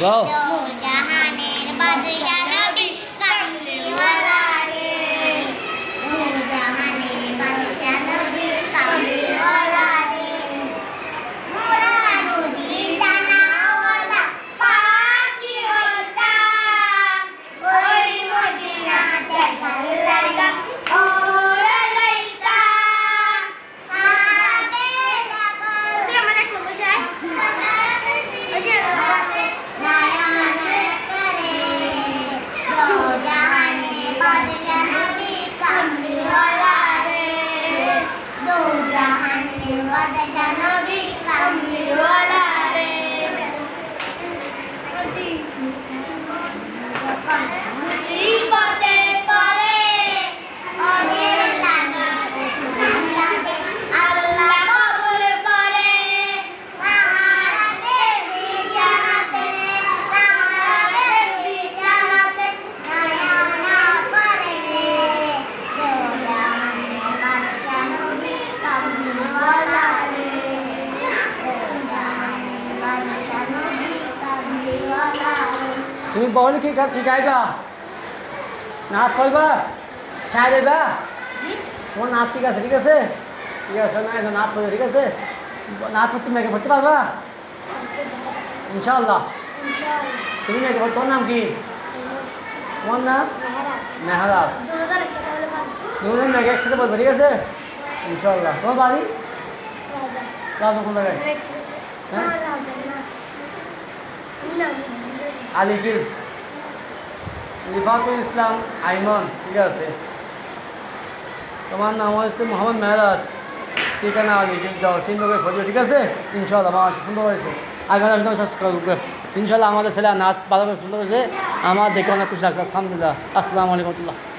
যাও জাহানের বাদশা নবী কামলিওয়ালা রে জাহানের বাদশা নবী কামলিওয়ালা রে মোরা নদী দানাওয়ালা পাখি হতাম ওই মদিনা দেখার লাগা ওরা যাইতাম হারাবে ঢাকা তোরা মনে করবো যায় বাদশা নবী কামলিওয়ালা রে বিপদে পড়ে ওদের লাগে আল্লাহ কবুল করে সাহারাতে বিজানাতে সাহারাতে বিজানাতে নয়না করে দোজাহানে বাদশা নবী কামলিওয়ালা রে দোজাহানে বাদশা নবী কামলিওয়ালা রে তুমি বল কি গাইবা নাচ করবা ছাড় দেবা তোমার নাচ ঠিক আছে ঠিক আছে না এটা নাচ করবে ঠিক আছে নাচ করতে মেয়েকে ভরতে পারবা ইনশাল্লাহ তুমি মেয়েকে তোর নাম কি তোমার নাম মেহরাব দুজন মেয়েকে একসাথে বলবো ঠিক আছে ইনশাল্লাহ তোমার বাড়ি রাজা কোন জায়গায় হ্যাঁ আলিগির রিফাতুল ইসলাম আইমন ঠিক আছে তোমার নাম হচ্ছে মোহাম্মদ মেহরাজ ঠিকানা আলিগির যাও চিনবে ফজো ঠিক আছে ইনশাল্লাহ আমার সুন্দর হয়েছে আগামী একদম সাবস্ক্রাইব করবে ইনশাল্লাহ আমাদের ছেলে নাচ ভালোভাবে সুন্দর হয়েছে আমার দেখে অনেক খুশি লাগছে আলহামদুলিল্লাহ আসসালামু আলাইকুম।